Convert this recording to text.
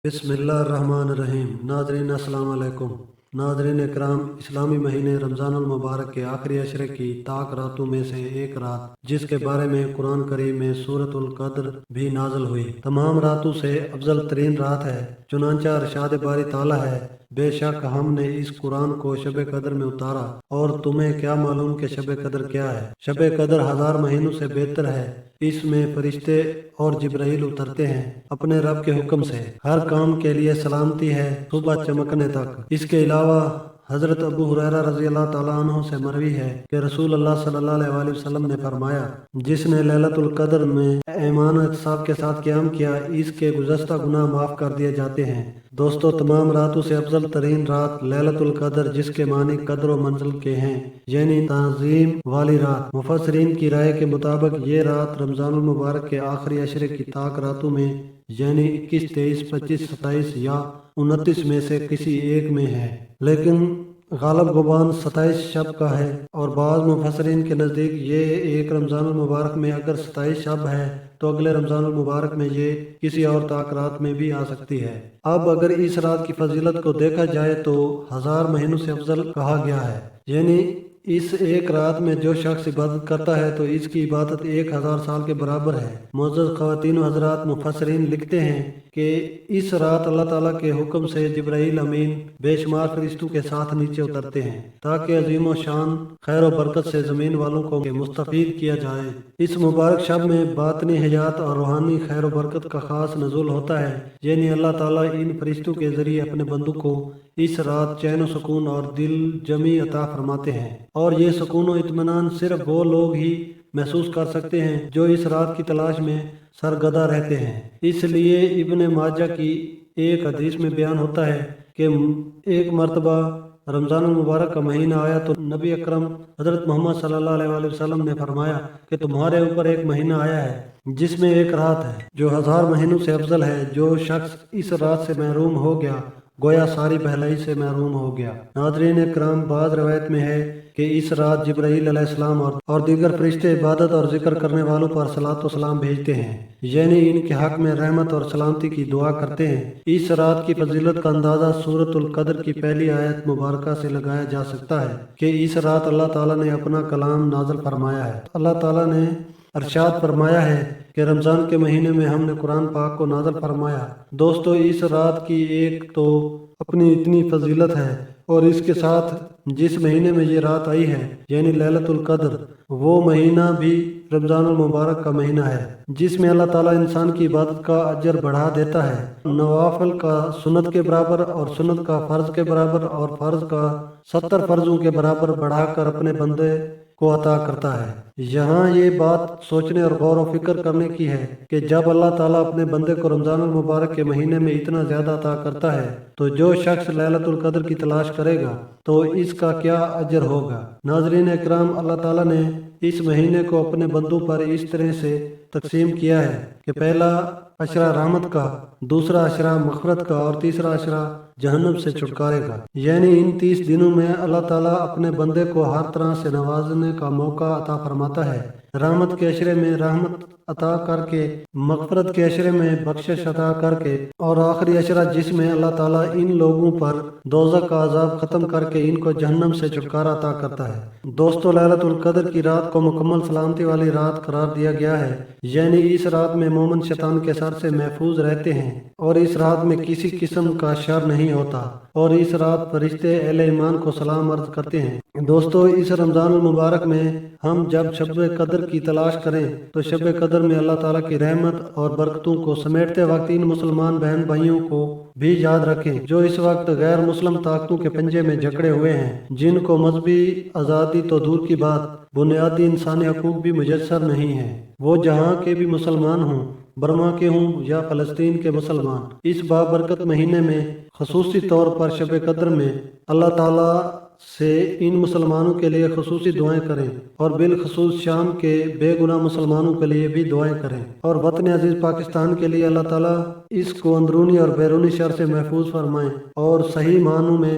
بسم اللہ الرحمن الرحیم۔ ناظرین السلام علیکم۔ ناظرین اکرام، اسلامی مہینے رمضان المبارک کے آخری عشرے کی طاق راتوں میں سے ایک رات جس کے بارے میں قرآن کریم میں سورۃ القدر بھی نازل ہوئی، تمام راتوں سے افضل ترین رات ہے۔ چنانچہ ارشاد باری تعالیٰ ہے، بے شک ہم نے اس قرآن کو شب قدر میں اتارا، اور تمہیں کیا معلوم کہ شب قدر کیا ہے؟ شب قدر 1000 مہینوں سے بہتر ہے۔ اس میں فرشتے اور جبرائیل اترتے ہیں اپنے رب کے حکم سے، ہر کام کے لیے سلامتی ہے صبح چمکنے تک۔ اس کے علاوہ حضرت ابو ہریرہ رضی اللہ تعالیٰ عنہ سے مروی ہے کہ رسول اللہ صلی اللہ علیہ وآلہ وسلم نے فرمایا، جس نے لیلۃ القدر میں ایمان و احتساب کے ساتھ قیام کیا، اس کے گزشتہ گناہ معاف کر دیے جاتے ہیں۔ دوستو، تمام راتوں سے افضل ترین رات لیلۃ القدر، جس کے معنی قدر و منزل کے ہیں، یعنی تعظیم والی رات۔ مفسرین کی رائے کے مطابق یہ رات رمضان المبارک کے آخری عشرے کی طاق راتوں میں، یعنی 21، 23، 25، 27 یا 29 میں سے کسی ایک میں ہے، لیکن غالب گمان 27 شب کا ہے، اور بعض مفسرین کے نزدیک یہ ایک رمضان المبارک میں اگر 27 شب ہے تو اگلے رمضان المبارک میں یہ کسی اور طاق رات میں بھی آ سکتی ہے۔ اب اگر اس رات کی فضیلت کو دیکھا جائے تو 1000 مہینوں سے افضل کہا گیا ہے، یعنی اس ایک رات میں جو شخص عبادت کرتا ہے تو اس کی عبادت 1000 سال کے برابر ہے۔ معزز خواتین و حضرات، مفسرین لکھتے ہیں کہ اس رات اللہ تعالیٰ کے حکم سے جبرائیل امین بے شمار فرشتوں کے ساتھ نیچے اترتے ہیں تاکہ عظیم و شان خیر و برکت سے زمین والوں کو مستفید کیا جائے۔ اس مبارک شب میں باطنی حیات اور روحانی خیر و برکت کا خاص نزول ہوتا ہے، یعنی اللہ تعالیٰ ان فرشتوں کے ذریعے اپنے بندوں کو اس رات چین و سکون اور دل جمی عطا فرماتے ہیں، اور یہ سکون و اطمینان صرف وہ لوگ ہی محسوس کر سکتے ہیں جو اس رات کی تلاش میں سرگردہ رہتے ہیں۔ اس لیے ابن ماجہ کی ایک حدیث میں بیان ہوتا ہے کہ ایک مرتبہ رمضان المبارک کا مہینہ آیا تو نبی اکرم حضرت محمد صلی اللہ علیہ وآلہ وسلم نے فرمایا کہ تمہارے اوپر ایک مہینہ آیا ہے جس میں ایک رات ہے جو 1000 مہینوں سے افضل ہے۔ جو شخص اس رات سے محروم ہو گیا گویا ساری بھلائی سے محروم ہو گیا۔ ناظرین اکرام، بعض روایت میں ہے کہ اس رات جبرائیل علیہ السلام اور دیگر فرشتے عبادت اور ذکر کرنے والوں پر صلاۃ و سلام بھیجتے ہیں، یعنی ان کے حق میں رحمت اور سلامتی کی دعا کرتے ہیں۔ اس رات کی فضیلت کا اندازہ سورۃ القدر کی پہلی آیت مبارکہ سے لگایا جا سکتا ہے کہ اس رات اللہ تعالیٰ نے اپنا کلام نازل فرمایا ہے۔ اللہ تعالیٰ نے ارشاد فرمایا ہے کہ رمضان کے مہینے میں ہم نے قرآن پاک کو نازل فرمایا۔ دوستو، اس رات کی ایک تو اپنی اتنی فضیلت ہے، اور اس کے ساتھ جس مہینے میں یہ رات آئی ہے یعنی لیلۃ القدر، وہ مہینہ بھی رمضان المبارک کا مہینہ ہے جس میں اللہ تعالیٰ انسان کی عبادت کا اجر بڑھا دیتا ہے، نوافل کا سنت کے برابر اور سنت کا فرض کے برابر اور فرض کا 70 فرضوں کے برابر بڑھا کر اپنے بندے کو عطا کرتا ہے۔ یہاں یہ بات سوچنے اور غور و فکر کرنے کی ہے کہ جب اللہ تعالیٰ اپنے بندے کو رمضان المبارک کے مہینے میں اتنا زیادہ عطا کرتا ہے تو جو شخص لیلۃ القدر کی تلاش کرے گا تو اس کا کیا اجر ہوگا۔ ناظرین اکرام، اللہ تعالیٰ نے اس مہینے کو اپنے بندوں پر اس طرح سے تقسیم کیا ہے کہ پہلا عشرہ رحمت کا، دوسرا عشرہ مغفرت کا، اور تیسرا عشرہ جہنم سے چھٹکارے کا۔ یعنی ان 30 دنوں میں اللہ تعالیٰ اپنے بندے کو ہر طرح سے نوازنے کا موقع عطا فرماتا ہے۔ رحمت کے عشرے میں رحمت عطا کر کے، مغفرت کے عشرے میں بخشش عطا کر کے، اور آخری عشرہ جس میں اللہ تعالیٰ ان لوگوں پر دوزخ کا عذاب ختم کر کے ان کو جہنم سے چھٹکارا عطا کرتا ہے۔ دوستو، لیلۃ القدر کی رات کو مکمل سلامتی والی رات قرار دیا گیا ہے، یعنی اس رات میں مومن شیطان کے سر سے محفوظ رہتے ہیں، اور اس رات میں کسی قسم کا شر نہیں ہوتا، اور اس رات فرشتے اہل ایمان کو سلام عرض کرتے ہیں۔ دوستو، اس رمضان المبارک میں ہم جب شب قدر کی تلاش کریں تو شب قدر میں اللہ تعالیٰ کی رحمت اور برکتوں کو سمیٹتے وقت ان مسلمان بہن بھائیوں کو بھی یاد رکھیں جو اس وقت غیر مسلم طاقتوں کے پنجے میں جکڑے ہوئے ہیں، جن کو مذہبی آزادی تو دور کی بات، بنیادی انسانی حقوق بھی میسر نہیں ہیں۔ وہ جہاں کے بھی مسلمان ہوں، برما کے ہوں یا فلسطین کے مسلمان، اس بابرکت مہینے میں خصوصی طور پر شب قدر میں اللہ تعالیٰ سے ان مسلمانوں کے لیے خصوصی دعائیں کریں، اور بالخصوص شام کے بے گناہ مسلمانوں کے لیے بھی دعائیں کریں، اور وطن عزیز پاکستان کے لیے اللہ تعالیٰ اس کو اندرونی اور بیرونی شر سے محفوظ فرمائیں اور صحیح معنوں میں